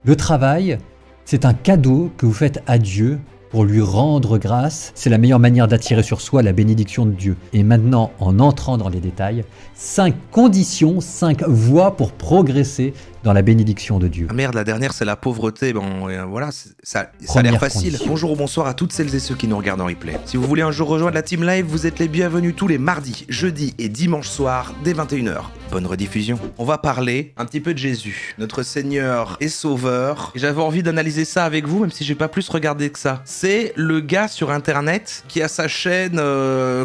Le travail, c'est un cadeau que vous faites à Dieu pour lui rendre grâce. C'est la meilleure manière d'attirer sur soi la bénédiction de Dieu. Et maintenant, en entrant dans les détails, 5 conditions, 5 voies pour progresser dans la bénédiction de Dieu. Ah merde, la dernière c'est la pauvreté. Bon, voilà, ça a l'air facile. Condition. Bonjour ou bonsoir à toutes celles et ceux qui nous regardent en replay. Si vous voulez un jour rejoindre la Team Live, vous êtes les bienvenus tous les mardis, jeudis et dimanches soirs dès 21h. Bonne rediffusion. On va parler un petit peu de Jésus, notre Seigneur et Sauveur. Et j'avais envie d'analyser ça avec vous, même si j'ai pas plus regardé que ça. C'est le gars sur internet qui a sa chaîne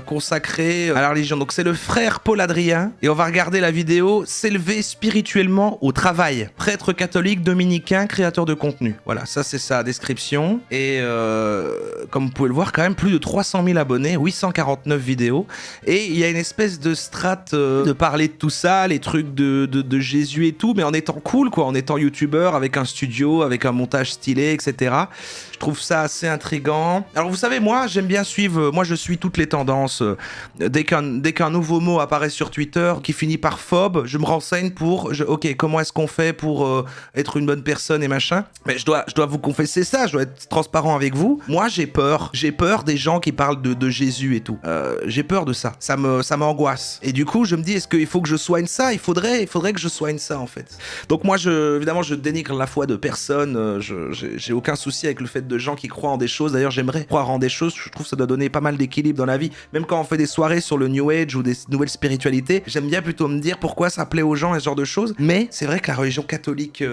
consacrée à la religion. Donc c'est le frère Paul Adrien. Et on va regarder la vidéo s'élever spirituellement au travail. Prêtre catholique dominicain, créateur de contenu. Voilà, ça c'est sa description. Et comme vous pouvez le voir, quand même plus de 300 000 abonnés, 849 vidéos. Et il y a une espèce de strate de parler de tout ça, les trucs de Jésus et tout, mais en étant cool, quoi, en étant youtubeur, avec un studio, avec un montage stylé, etc. Je trouve ça assez intriguant. Alors vous savez, moi j'aime bien suivre, moi je suis toutes les tendances. Dès qu'un nouveau mot apparaît sur Twitter qui finit par phobe, je me renseigne ok, comment est-ce qu'on fait pour être une bonne personne et machin. Mais je dois vous confesser ça, je dois être transparent avec vous. Moi j'ai peur des gens qui parlent de Jésus et tout. J'ai peur de ça, ça m'angoisse. Et du coup je me dis, est-ce qu'il faut que je soigne ça? Il faudrait que je soigne ça en fait. Donc moi évidemment je dénigre la foi de personne, j'ai aucun souci avec le fait de gens qui croient en des choses. D'ailleurs j'aimerais croire en des choses, je trouve que ça doit donner pas mal d'équilibre dans la vie. Même quand on fait des soirées sur le New Age ou des nouvelles spiritualités, j'aime bien plutôt me dire pourquoi ça plaît aux gens et ce genre de choses. Mais c'est vrai que la religion catholique,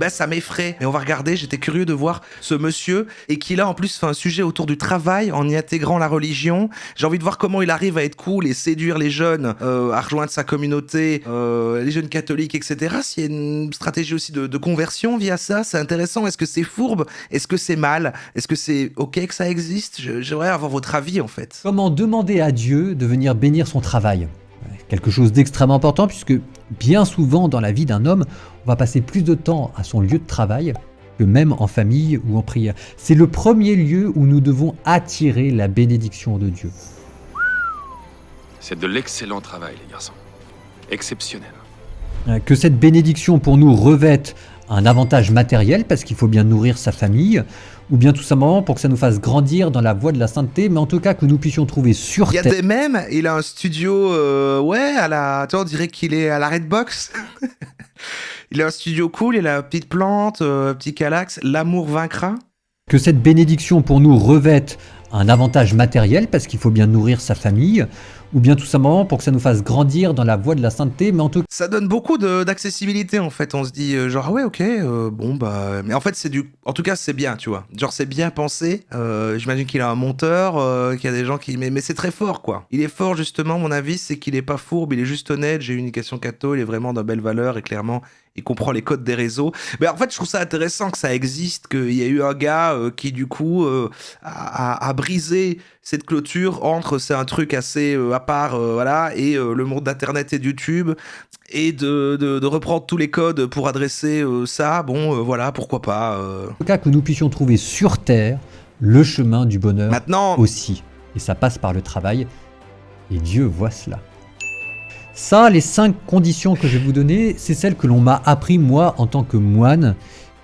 ça m'effraie. Mais on va regarder, j'étais curieux de voir ce monsieur et qu'il a en plus fait un sujet autour du travail en y intégrant la religion. J'ai envie de voir comment il arrive à être cool et séduire les jeunes, à rejoindre sa communauté, les jeunes catholiques, etc. S'il y a une stratégie aussi de conversion via ça, c'est intéressant. Est-ce que c'est fourbe? Est-ce que c'est mal? Est-ce que c'est ok que ça existe? J'aimerais avoir votre avis en fait. Comment demander à Dieu de venir bénir son travail? Quelque chose d'extrêmement important puisque bien souvent dans la vie d'un homme, on va passer plus de temps à son lieu de travail que même en famille ou en prière. C'est le premier lieu où nous devons attirer la bénédiction de Dieu. C'est de l'excellent travail, les garçons. Exceptionnel. Que cette bénédiction pour nous revête un avantage matériel parce qu'il faut bien nourrir sa famille, ou bien tout simplement pour que ça nous fasse grandir dans la voie de la sainteté, mais en tout cas que nous puissions trouver sur Il y a terre. des mèmes, il a un studio, tu vois, on dirait qu'il est à la Redbox. Il a un studio cool, il a une petite plante, petit calax, l'amour vaincra. Que cette bénédiction pour nous revête un avantage matériel parce qu'il faut bien nourrir sa famille, ou bien tout simplement pour que ça nous fasse grandir dans la voie de la sainteté, mais en tout cas... Ça donne beaucoup d'accessibilité en fait, on se dit genre ah ouais ok, mais en fait en tout cas c'est bien, tu vois, genre c'est bien pensé, j'imagine qu'il a un monteur, qu'il y a des gens qui... Mais c'est très fort quoi, il est fort justement, mon avis c'est qu'il est pas fourbe, il est juste honnête, j'ai eu une éducation catho, il est vraiment de belles valeurs et clairement il comprend les codes des réseaux. Mais en fait, je trouve ça intéressant que ça existe, qu'il y a eu un gars qui, du coup, a brisé cette clôture entre, c'est un truc assez à part, voilà, et le monde d'Internet et de YouTube, et de reprendre tous les codes pour adresser ça. Bon, voilà, pourquoi pas. En tout cas, que nous puissions trouver sur terre le chemin du bonheur Maintenant, aussi. Et ça passe par le travail, et Dieu voit cela. Ça, les 5 conditions que je vais vous donner, c'est celles que l'on m'a appris moi en tant que moine,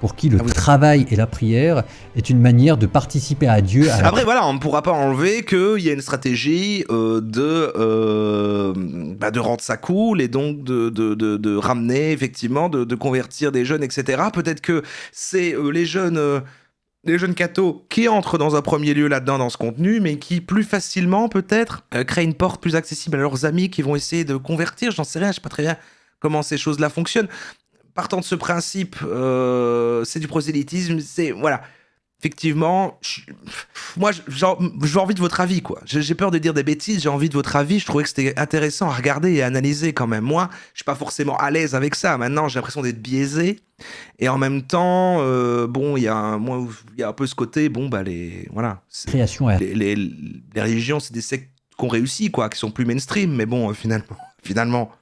pour qui le travail et la prière est une manière de participer à Dieu. Après voilà, on ne pourra pas enlever qu'il y a une stratégie de rendre ça cool et donc de ramener effectivement, de convertir des jeunes, etc. Peut-être que c'est les jeunes cathos qui entrent dans un premier lieu là-dedans dans ce contenu, mais qui plus facilement peut-être créent une porte plus accessible à leurs amis qui vont essayer de convertir, j'en sais rien, je sais pas très bien comment ces choses-là fonctionnent. Partant de ce principe, c'est du prosélytisme, c'est... Voilà. Effectivement, moi j'ai envie de votre avis quoi. J'ai peur de dire des bêtises, j'ai envie de votre avis. Je trouvais que c'était intéressant à regarder et à analyser quand même. Moi, je suis pas forcément à l'aise avec ça. Maintenant, j'ai l'impression d'être biaisé. Et en même temps, il y a un peu ce côté, les religions, c'est des sectes qu'on réussit quoi, qui sont plus mainstream. Mais bon, finalement.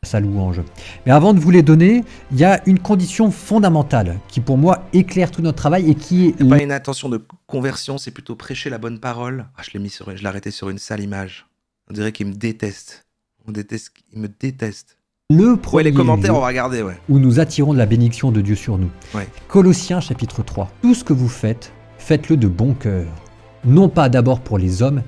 Sa louange. Mais avant de vous les donner, il y a une condition fondamentale qui pour moi éclaire tout notre travail et qui est... C'est pas une intention de conversion, c'est plutôt prêcher la bonne parole. Ah, je l'ai arrêté sur une sale image. On dirait qu'il me déteste. Il me déteste. Le Ouais, premier les commentaires, lieu on va regarder, ouais. où nous attirons de la bénédiction de Dieu sur nous. Ouais. Colossiens chapitre 3. Tout ce que vous faites, faites-le de bon cœur. Non pas d'abord pour les hommes,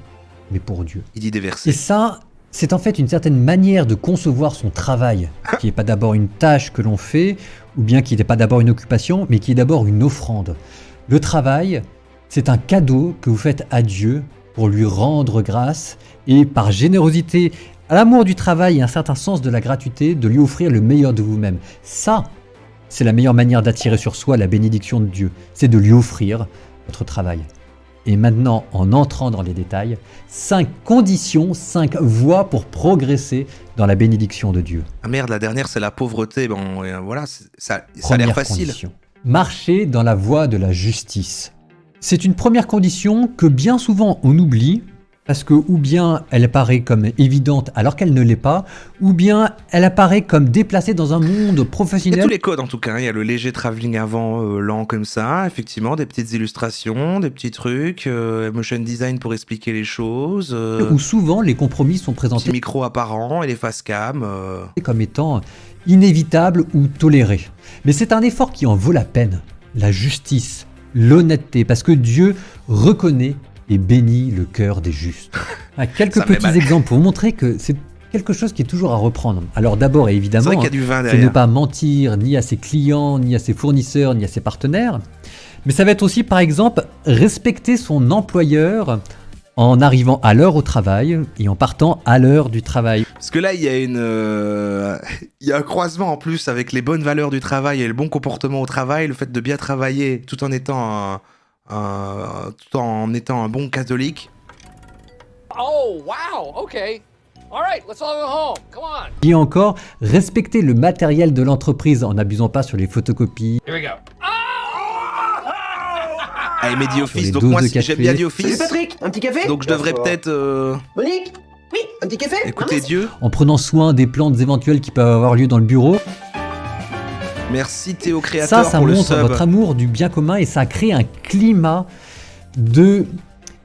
mais pour Dieu. Il dit des versets. Et ça, c'est en fait une certaine manière de concevoir son travail, qui n'est pas d'abord une tâche que l'on fait, ou bien qui n'est pas d'abord une occupation, mais qui est d'abord une offrande. Le travail, c'est un cadeau que vous faites à Dieu pour lui rendre grâce, et par générosité, à l'amour du travail et un certain sens de la gratuité, de lui offrir le meilleur de vous-même. Ça, c'est la meilleure manière d'attirer sur soi la bénédiction de Dieu, c'est de lui offrir votre travail. Et maintenant, en entrant dans les détails, 5 conditions, 5 voies pour progresser dans la bénédiction de Dieu. Ah merde, la dernière, c'est la pauvreté. Bon, voilà, ça a l'air Première facile. condition. Marcher dans la voie de la justice. C'est une première condition que bien souvent on oublie, parce que ou bien elle apparaît comme évidente alors qu'elle ne l'est pas, ou bien elle apparaît comme déplacée dans un monde Il y a professionnel. tous les codes en tout cas, hein. Il y a le léger travelling avant lent comme ça, effectivement, des petites illustrations, des petits trucs, motion design pour expliquer les choses, Où souvent les compromis sont petit présentés micro apparent et les face cam. comme étant inévitables ou tolérés. Mais c'est un effort qui en vaut la peine. La justice, l'honnêteté, parce que Dieu reconnaît et bénit le cœur des justes. Quelques Ça me met petits mal. exemples pour vous montrer que c'est quelque chose qui est toujours à reprendre. Alors d'abord et C'est évidemment, vrai qu'il y a du vin c'est ne derrière. pas mentir ni à ses clients, ni à ses fournisseurs, ni à ses partenaires. Mais ça va être aussi par exemple respecter son employeur en arrivant à l'heure au travail et en partant à l'heure du travail. Parce que là, il y a il y a un croisement en plus avec les bonnes valeurs du travail et le bon comportement au travail, le fait de bien travailler tout en étant un bon catholique. Oh, wow, okay. All right, let's all go home. Come on. Et encore, respecter le matériel de l'entreprise en n'abusant pas sur les photocopies. Here we go. Ah, aimé The les Office, donc doses moi de j'aime café. bien The Salut Office, Patrick, un petit café? donc je devrais Bonsoir. peut-être Monique? Oui, un petit café? écouter Ramasse. Dieu. En prenant soin des plantes éventuelles qui peuvent avoir lieu dans le bureau. Merci Théo Créateur Ça pour le montre sub. votre amour du bien commun et ça crée un climat de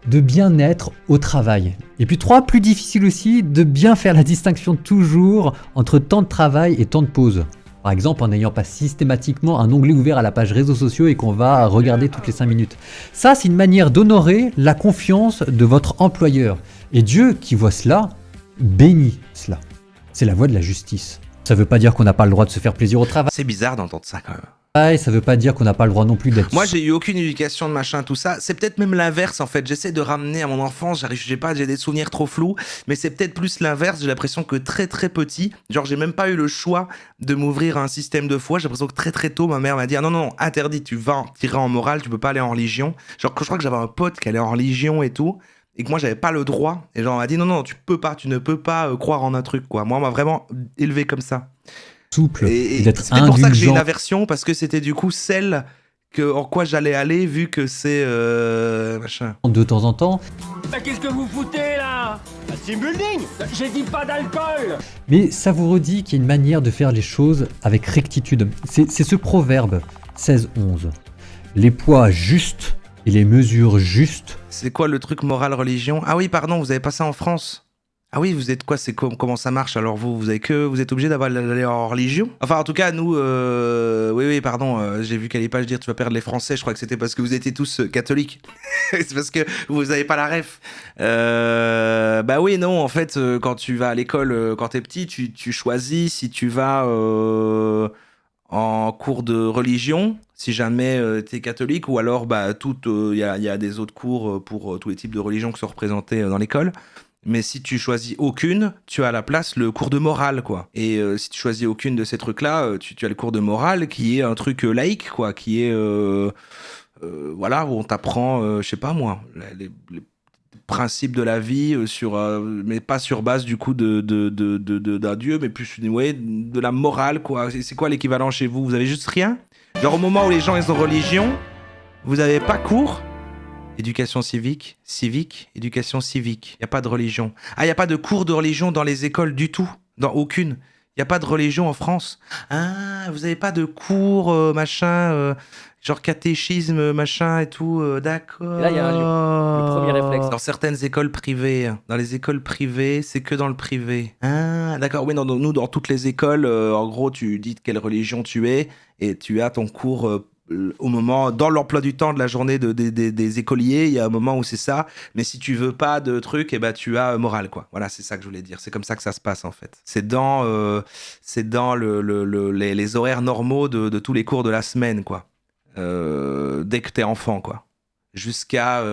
bien-être au travail. Et puis 3, plus difficile aussi, de bien faire la distinction toujours entre temps de travail et temps de pause. Par exemple, en n'ayant pas systématiquement un onglet ouvert à la page réseaux sociaux et qu'on va regarder toutes les 5 minutes. Ça, c'est une manière d'honorer la confiance de votre employeur. Et Dieu, qui voit cela, bénit cela. C'est la voie de la justice. Ça veut pas dire qu'on n'a pas le droit de se faire plaisir au travail, C'est bizarre d'entendre ça quand même. ça veut pas dire qu'on n'a pas le droit non plus d'être... Moi, j'ai eu aucune éducation de machin, tout ça. C'est peut-être même l'inverse, en fait. J'essaie de ramener à mon enfance. J'ai pas, j'ai des souvenirs trop flous. Mais c'est peut-être plus l'inverse. J'ai l'impression que très, très petit, genre, j'ai même pas eu le choix de m'ouvrir à un système de foi. J'ai l'impression que très, très tôt, ma mère m'a dit, ah, non, non, interdit. Tu vas tirer en morale. Tu peux pas aller en religion. Genre, je crois que j'avais un pote qui allait en religion et tout. Et que moi, j'avais pas le droit. Et genre, on m'a dit, non, non, tu ne peux pas croire en un truc, quoi. Moi, on m'a vraiment élevé comme ça. souple et, Et d'être c'est peut-être pour ça que j'ai une indulgent. aversion, parce que c'était du coup celle en quoi j'allais aller, vu que c'est machin. De temps en temps, Mais qu'est-ce que vous foutez là? Team building! J'ai dit pas d'alcool. mais ça vous redit qu'il y a une manière de faire les choses avec rectitude. C'est ce proverbe 16-11. Les poids justes et les mesures justes. C'est quoi le truc moral religion? Ah oui, pardon, vous avez pas ça en France? Ah oui, vous êtes quoi? C'est comment ça marche? Alors vous êtes obligé d'aller en religion? Enfin, en tout cas, nous, oui, pardon, j'ai vu Calipa dire tu vas perdre les Français. Je crois que c'était parce que vous étiez tous catholiques. C'est parce que vous avez pas la ref. Bah oui, non, en fait, quand tu vas à l'école, quand t'es petit, tu choisis si tu vas en cours de religion, si jamais t'es catholique, ou alors bah il y a des autres cours pour tous les types de religions qui sont représentés dans l'école. Mais si tu choisis aucune, tu as à la place le cours de morale, quoi. Et si tu choisis aucune de ces trucs-là, tu as le cours de morale qui est un truc laïque, quoi, qui est voilà, où on t'apprend, je sais pas moi, les principes de la vie mais pas sur base du coup d'un dieu, mais plus ouais, de la morale, quoi. C'est quoi l'équivalent chez vous? Vous avez juste rien? Genre au moment où les gens ils ont religion, vous avez pas cours? Éducation civique, éducation civique. Il n'y a pas de religion. Ah, il n'y a pas de cours de religion dans les écoles du tout. Dans aucune. Il n'y a pas de religion en France. Ah, vous n'avez pas de cours, machin, genre catéchisme, machin et tout, d'accord. Et là, il y a le premier réflexe. Dans certaines écoles privées, dans les écoles privées, c'est que dans le privé. Ah, d'accord, oui, nous, dans toutes les écoles, en gros, tu dis de quelle religion tu es et tu as ton cours au moment, dans l'emploi du temps de la journée des écoliers, il y a un moment où c'est ça, mais si tu veux pas de trucs, eh ben, tu as morale, quoi. Voilà, c'est ça que je voulais dire. C'est comme ça que ça se passe, en fait. C'est dans les horaires normaux de tous les cours de la semaine, quoi. Dès que t'es enfant, quoi. Jusqu'à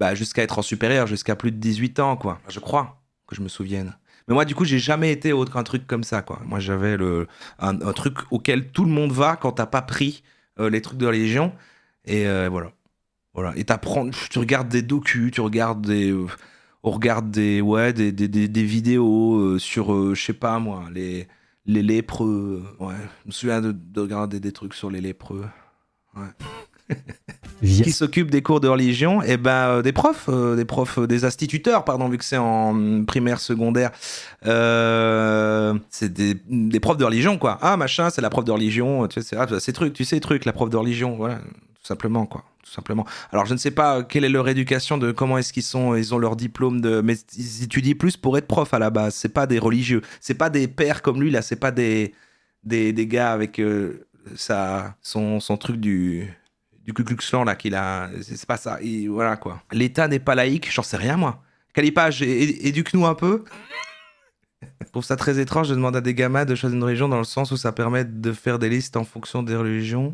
être en supérieur, jusqu'à plus de 18 ans, quoi. Je crois que je me souvienne. Mais moi, du coup, j'ai jamais été autre qu'un truc comme ça, quoi. Moi, j'avais un truc auquel tout le monde va quand t'as pas pris les trucs de religion. Et voilà. Et t'apprends, tu regardes des docus, on regarde des vidéos sur, je sais pas moi, les lépreux. Ouais, je me souviens de regarder des trucs sur les lépreux. Ouais. Qui s'occupe des cours de religion? Eh ben, des profs, des instituteurs, pardon, vu que c'est en primaire, secondaire. C'est des profs de religion, quoi. Ah, machin, c'est la prof de religion. Tu sais, ces trucs, la prof de religion, voilà, tout simplement, quoi. Tout simplement. Alors, je ne sais pas quelle est leur éducation, de comment est-ce ils ont leur diplôme mais ils étudient plus pour être prof à la base. C'est pas des religieux. C'est pas des pères comme lui, là. C'est pas des gars avec son truc du Ku Klux Klan là qu'il a, c'est pas ça. Et voilà quoi. L'État n'est pas laïque, j'en sais rien moi. Calipage, éduque-nous un peu. Je trouve ça très étrange de demander à des gamins de choisir une religion dans le sens où ça permet de faire des listes en fonction des religions.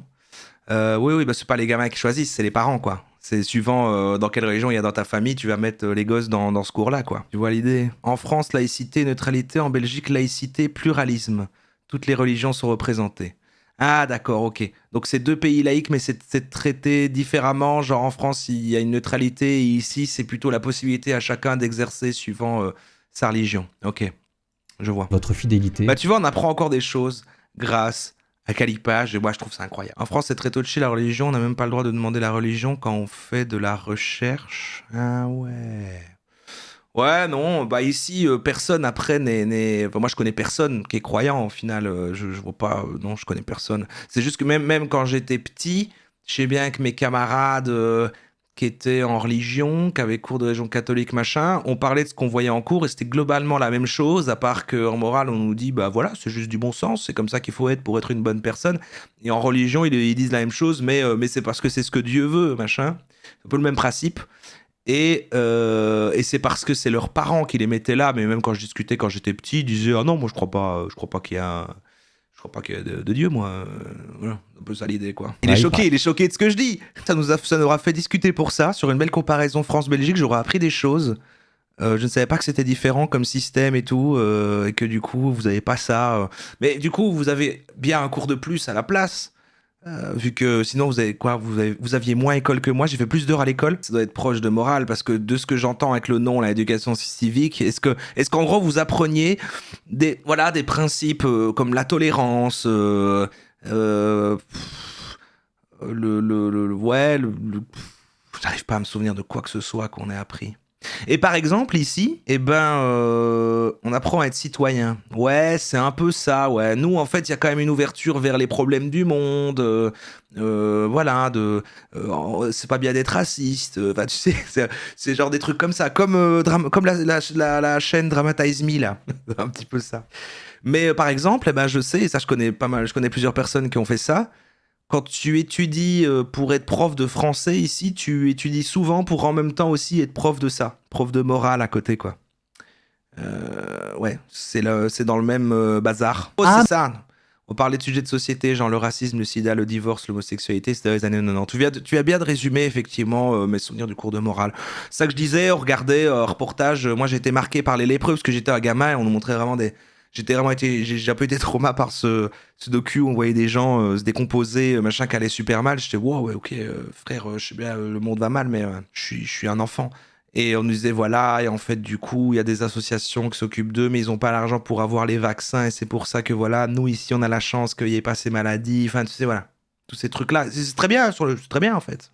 Oui, bah c'est pas les gamins qui choisissent, c'est les parents quoi. C'est suivant dans quelle religion il y a dans ta famille, tu vas mettre les gosses dans ce cours-là quoi. Tu vois l'idée? En France, laïcité, neutralité. En Belgique, laïcité, pluralisme. Toutes les religions sont représentées. Ah d'accord, ok. Donc c'est deux pays laïques, mais c'est traité différemment. Genre en France, il y a une neutralité, et ici, c'est plutôt la possibilité à chacun d'exercer suivant sa religion. Ok, je vois. Votre fidélité. Bah tu vois, on apprend encore des choses grâce à Calipage, et moi je trouve ça incroyable. En France, c'est très touché la religion, on n'a même pas le droit de demander la religion quand on fait de la recherche. Ah ouais... Ouais, non, bah ici, personne après Enfin, moi, je connais personne qui est croyant, au final. Je vois pas... non, je connais personne. C'est juste que même quand j'étais petit, je sais bien que mes camarades qui étaient en religion, qui avaient cours de religion catholique, machin, on parlait de ce qu'on voyait en cours et c'était globalement la même chose, à part qu'en morale, on nous dit, bah voilà, c'est juste du bon sens, c'est comme ça qu'il faut être pour être une bonne personne. Et en religion, ils disent la même chose, mais c'est parce que c'est ce que Dieu veut, machin. C'est un peu le même principe. Et c'est parce que c'est leurs parents qui les mettaient là, mais même quand je discutais quand j'étais petit, ils disaient ah non, moi je crois pas qu'il y a de Dieu, moi. Voilà, un peu ça l'idée quoi. Il est choqué de ce que je dis. Ça nous aura fait discuter pour ça sur une belle comparaison France-Belgique. J'aurais appris des choses. Je ne savais pas que c'était différent comme système et tout, et que du coup vous avez pas ça. Mais du coup vous avez bien un cours de plus à la place. Vu que sinon vous avez quoi, vous aviez moins école que moi, j'ai fait plus d'heures à l'école. Ça doit être proche de morale parce que de ce que j'entends avec le nom, l'éducation civique, est-ce qu'en gros vous appreniez des principes comme la tolérance, j'arrive pas à me souvenir de quoi que ce soit qu'on ait appris. Et par exemple ici, on apprend à être citoyen. Ouais, c'est un peu ça. Ouais, nous en fait, il y a quand même une ouverture vers les problèmes du monde. C'est pas bien d'être raciste. Enfin, tu sais, c'est genre des trucs comme ça, comme la chaîne Dramatize Me là, un petit peu ça. Mais par exemple, je sais, et ça je connais plusieurs personnes qui ont fait ça. Quand tu étudies pour être prof de français ici, tu étudies souvent pour en même temps aussi être prof de ça, prof de morale à côté, quoi. Ouais, c'est dans le même bazar. Oh, c'est ça. On parlait de sujets de société, genre le racisme, le sida, le divorce, l'homosexualité, c'était dans les années 90. Tu as bien de résumer, effectivement, mes souvenirs du cours de morale. C'est ça que je disais, on regardait un reportage. Moi, j'ai été marqué par les lépreux parce que j'étais un gamin et on nous montrait vraiment j'ai un peu été trauma par ce docu où on voyait des gens se décomposer, machin, qui allait super mal. J'étais wow, ouais, ok, frère, je sais bien, le monde va mal, mais je suis un enfant. Et on nous disait voilà, et en fait du coup il y a des associations qui s'occupent d'eux, mais ils n'ont pas l'argent pour avoir les vaccins, et c'est pour ça que voilà, nous ici on a la chance qu'il n'y ait pas ces maladies. Enfin, tu sais, voilà, tous ces trucs là, c'est très bien, c'est très bien en fait.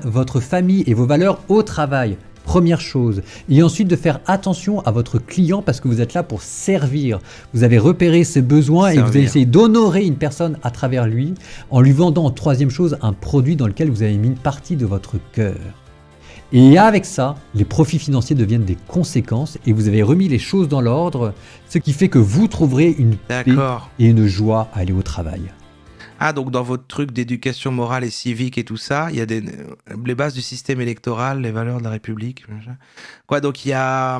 Votre famille et vos valeurs au travail. première chose. Et ensuite de faire attention à votre client parce que vous êtes là pour servir. Vous avez repéré ses besoins et vous avez essayé d'honorer une personne à travers lui en lui vendant en troisième chose un produit dans lequel vous avez mis une partie de votre cœur. Et avec ça, les profits financiers deviennent des conséquences et vous avez remis les choses dans l'ordre, ce qui fait que vous trouverez une paix et une joie à aller au travail. Ah, donc dans votre truc d'éducation morale et civique et tout ça, il y a les bases du système électoral, les valeurs de la République. Quoi, donc il y a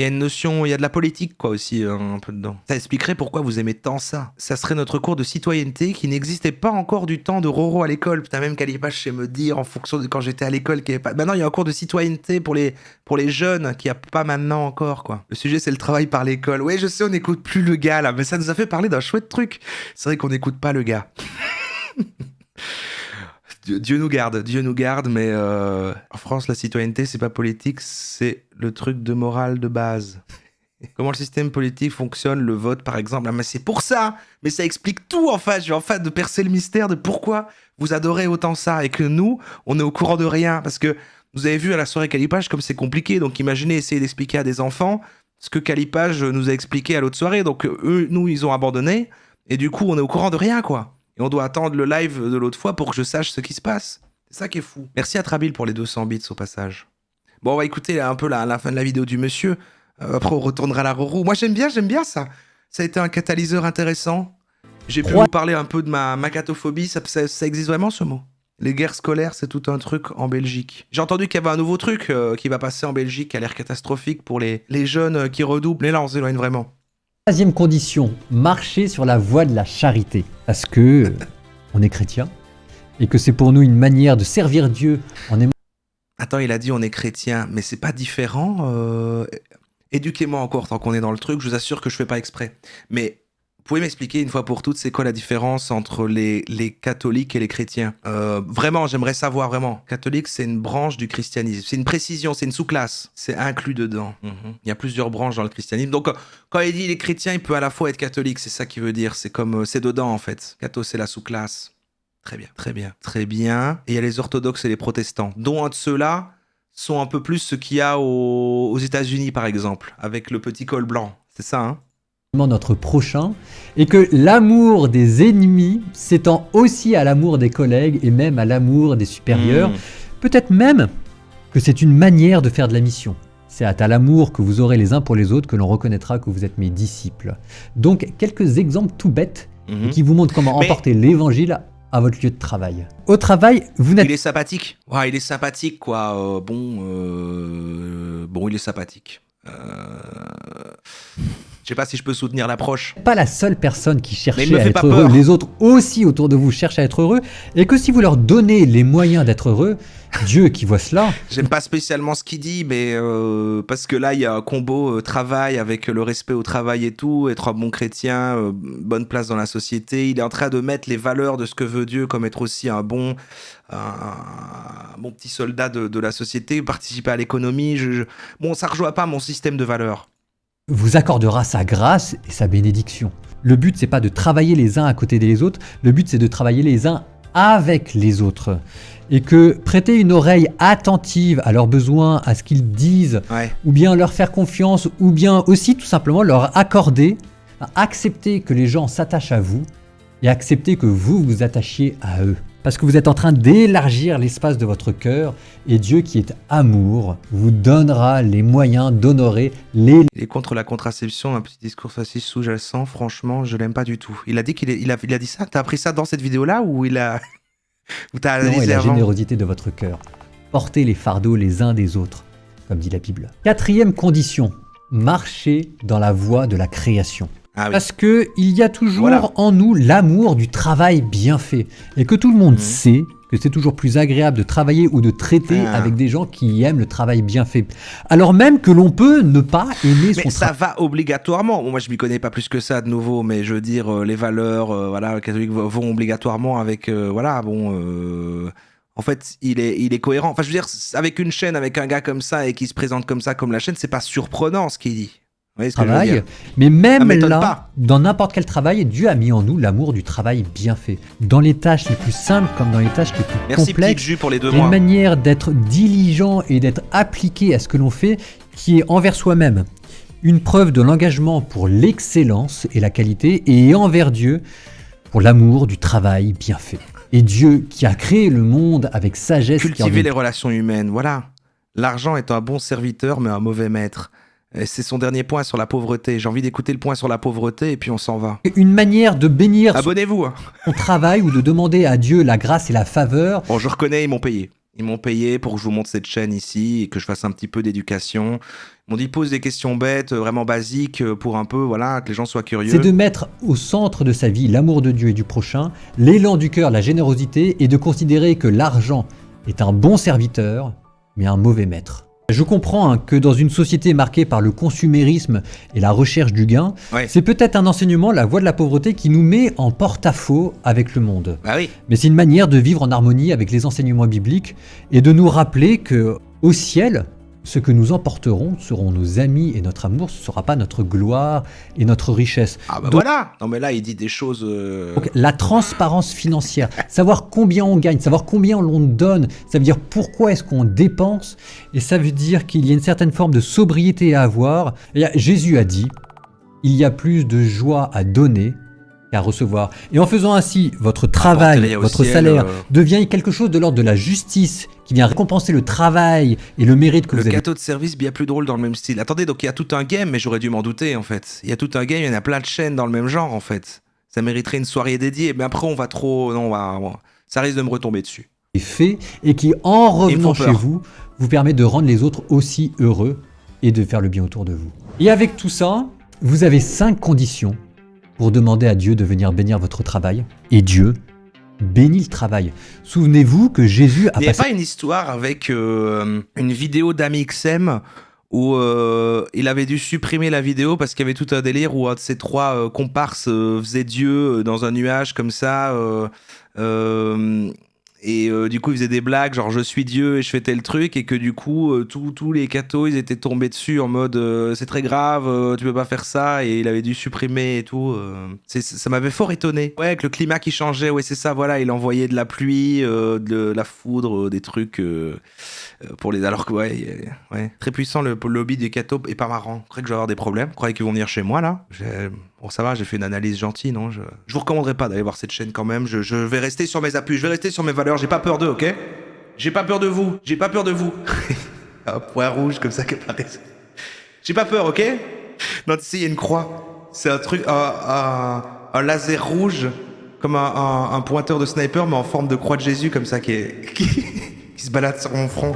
une notion, il y a de la politique quoi aussi un peu dedans. Ça expliquerait pourquoi vous aimez tant ça. Ça serait notre cours de citoyenneté qui n'existait pas encore du temps de Roro à l'école. Putain, même Calipache sait me dire en fonction de quand j'étais à l'école qu'il n'y avait pas. Maintenant il y a un cours de citoyenneté pour les jeunes qu'il n'y a pas maintenant encore quoi. Le sujet c'est le travail par l'école. Ouais, je sais, on n'écoute plus le gars là, mais ça nous a fait parler d'un chouette truc. C'est vrai qu'on n'écoute pas le gars. Dieu nous garde, mais en France, la citoyenneté, c'est pas politique, c'est le truc de morale de base. Comment le système politique fonctionne, le vote par exemple, ah, mais c'est pour ça, mais ça explique tout en fait, j'ai en fait de percer le mystère de pourquoi vous adorez autant ça et que nous, on est au courant de rien, parce que vous avez vu à la soirée Calipage comme c'est compliqué, donc imaginez essayer d'expliquer à des enfants ce que Calipage nous a expliqué à l'autre soirée, donc eux, nous, ils ont abandonné, et du coup, on est au courant de rien quoi. Et on doit attendre le live de l'autre fois pour que je sache ce qui se passe. C'est ça qui est fou. Merci à Trabil pour les 200 bits au passage. Bon, on va écouter un peu la fin de la vidéo du monsieur. Après, on retournera à la Roro. Moi, j'aime bien ça. Ça a été un catalyseur intéressant. J'ai pu vous parler un peu de ma macatophobie. Ça existe vraiment, ce mot. Les guerres scolaires, c'est tout un truc en Belgique. J'ai entendu qu'il y avait un nouveau truc qui va passer en Belgique qui a l'air catastrophique pour les jeunes qui redoublent. Mais là, on s'éloigne vraiment. Troisième condition, marcher sur la voie de la charité. Parce que on est chrétien et que c'est pour nous une manière de servir Dieu en aimant. Attends, il a dit on est chrétien, mais c'est pas différent. Éduquez-moi encore tant qu'on est dans le truc, je vous assure que je fais pas exprès. Mais vous pouvez m'expliquer une fois pour toutes c'est quoi la différence entre les catholiques et les chrétiens? Vraiment, j'aimerais savoir vraiment. Catholique, c'est une branche du christianisme. C'est une précision, c'est une sous-classe. C'est inclus dedans. Il y a plusieurs branches dans le christianisme. Donc, quand il dit les chrétiens, il peut à la fois être catholique. C'est ça qu'il veut dire. C'est comme, c'est dedans en fait. Catho, c'est la sous-classe. Très bien, très bien, très bien. Et il y a les orthodoxes et les protestants, dont un de ceux-là sont un peu plus ce qu'il y a aux États-Unis par exemple, avec le petit col blanc. C'est ça, hein? Notre prochain, et que l'amour des ennemis s'étend aussi à l'amour des collègues et même à l'amour des supérieurs. Peut-être même que c'est une manière de faire de la mission. C'est à l'amour que vous aurez les uns pour les autres que l'on reconnaîtra que vous êtes mes disciples. Donc, quelques exemples tout bêtes qui vous montrent comment emporter l'évangile à votre lieu de travail. Au travail, vous n'êtes... Il est sympathique. Ouais, il est sympathique, quoi. Bon, il est sympathique. Je sais pas si je peux soutenir l'approche. Pas la seule personne qui cherche à être heureux, les autres aussi autour de vous cherchent à être heureux, et que si vous leur donnez les moyens d'être heureux, Dieu qui voit cela... J'aime pas spécialement ce qu'il dit, mais parce que là, il y a un combo travail avec le respect au travail et tout, être un bon chrétien, bonne place dans la société. Il est en train de mettre les valeurs de ce que veut Dieu comme être aussi un bon petit soldat de la société, participer à l'économie. Bon, ça rejoint pas mon système de valeurs. Vous accordera sa grâce et sa bénédiction. Le but, c'est pas de travailler les uns à côté des autres, le but, c'est de travailler les uns avec les autres. Et que prêter une oreille attentive à leurs besoins, à ce qu'ils disent, ou bien leur faire confiance, ou bien aussi tout simplement leur accorder, accepter que les gens s'attachent à vous et accepter que vous vous attachiez à eux. Parce que vous êtes en train d'élargir l'espace de votre cœur et Dieu qui est amour vous donnera les moyens d'honorer les... Il est contre la contraception, un petit discours facile sous-jacent, franchement, je l'aime pas du tout. Il a dit il a dit ça? T'as appris ça dans cette vidéo-là ou il a... ou t'as analysé la avant? Générosité de votre cœur. Portez les fardeaux les uns des autres, comme dit la Bible. Quatrième condition, marchez dans la voie de la création. Ah oui. Parce qu'il y a toujours en nous l'amour du travail bien fait. Et que tout le monde sait que c'est toujours plus agréable de travailler ou de traiter avec des gens qui aiment le travail bien fait. Alors même que l'on peut ne pas aimer son travail. Mais ça va obligatoirement. Moi, je m'y connais pas plus que ça de nouveau, mais je veux dire, les valeurs catholiques vont obligatoirement avec... En fait, il est cohérent. Enfin, je veux dire, avec une chaîne, avec un gars comme ça et qui se présente comme ça, comme la chaîne, c'est pas surprenant ce qu'il dit. voyez ce que je veux travail, dire? mais même m'étonne là, pas. dans n'importe quel travail, Dieu a mis en nous l'amour du travail bien fait. Dans les tâches les plus simples comme dans les tâches les plus Merci petite complexes, Jus pour les 2 il y a une mois. manière d'être diligent et d'être appliqué à ce que l'on fait qui est envers soi-même. Une preuve de l'engagement pour l'excellence et la qualité, et envers Dieu pour l'amour du travail bien fait. Et Dieu qui a créé le monde avec sagesse, qui Cultiver ordonne- les relations humaines, voilà. L'argent est un bon serviteur mais un mauvais maître. Et c'est son dernier point sur la pauvreté. J'ai envie d'écouter le point sur la pauvreté et puis on s'en va. une manière de bénir Abonnez-vous. Hein. son travail ou de demander à Dieu la grâce et la faveur. Bon, je reconnais, ils m'ont payé. Ils m'ont payé pour que je vous montre cette chaîne ici et que je fasse un petit peu d'éducation. Ils m'ont dit pose des questions bêtes, vraiment basiques, pour un peu, voilà, que les gens soient curieux. C'est de mettre au centre de sa vie l'amour de Dieu et du prochain, l'élan du cœur, la générosité, et de considérer que l'argent est un bon serviteur, mais un mauvais maître. Je comprends que dans une société marquée par le consumérisme et la recherche du gain, Ouais. c'est peut-être un enseignement, la voie de la pauvreté, qui nous met en porte-à-faux avec le monde. Bah oui. Mais c'est une manière de vivre en harmonie avec les enseignements bibliques et de nous rappeler que au ciel, ce que nous emporterons seront nos amis et notre amour, ce ne sera pas notre gloire et notre richesse. Ah bah Donc- voilà. Non mais là, il dit des choses... Donc, la transparence financière, savoir combien on gagne, savoir combien l'on donne, ça veut dire pourquoi est-ce qu'on dépense, et ça veut dire qu'il y a une certaine forme de sobriété à avoir. Et Jésus a dit, il y a plus de joie à donner qu'à recevoir. Et en faisant ainsi, votre travail, Apportez-les au votre ciel, salaire devient quelque chose de l'ordre de la justice, qui vient récompenser le travail et le mérite que Le vous avez. gâteau de service bien plus drôle dans le même style. Attendez, donc il y a tout un game, mais j'aurais dû m'en douter en fait. Il y a tout un game, il y en a plein de chaînes dans le même genre en fait. Ça mériterait une soirée dédiée, mais après on va trop... Non, ça risque de me retomber dessus. Fait et qui, en revenant font chez peur. vous, vous permet de rendre les autres aussi heureux et de faire le bien autour de vous. Et avec tout ça, vous avez 5 conditions pour demander à Dieu de venir bénir votre travail. Et Dieu bénit le travail. Souvenez-vous que Jésus a Il n'y a passé... pas une histoire avec une vidéo d'AmiXM où il avait dû supprimer la vidéo parce qu'il y avait tout un délire où un de ces 3 comparses faisait Dieu dans un nuage comme ça. Du coup, il faisait des blagues, genre je suis Dieu et je fais tel truc, et que du coup, tous les cathos, ils étaient tombés dessus en mode c'est très grave, tu peux pas faire ça, et il avait dû supprimer et tout. Ça m'avait fort étonné. Ouais, avec le climat qui changeait, ouais, c'est ça, voilà, il envoyait de la pluie, de la foudre, des trucs pour les. Alors que, ouais, très puissant le lobby des cathos, et pas marrant. Je croyais que je vais avoir des problèmes, je croyais qu'ils vont venir chez moi là. Bon, ça va, j'ai fait une analyse gentille, non? Je vous recommanderais pas d'aller voir cette chaîne quand même. Je vais rester sur mes appuis, je vais rester sur mes valeurs. J'ai pas peur d'eux, ok? J'ai pas peur de vous, j'ai pas peur de vous. Un point rouge comme ça qui apparaît. J'ai pas peur, ok? Non, tu sais, il y a une croix. C'est un truc, un laser rouge, comme un pointeur de sniper, mais en forme de croix de Jésus, comme ça, qui se balade sur mon front.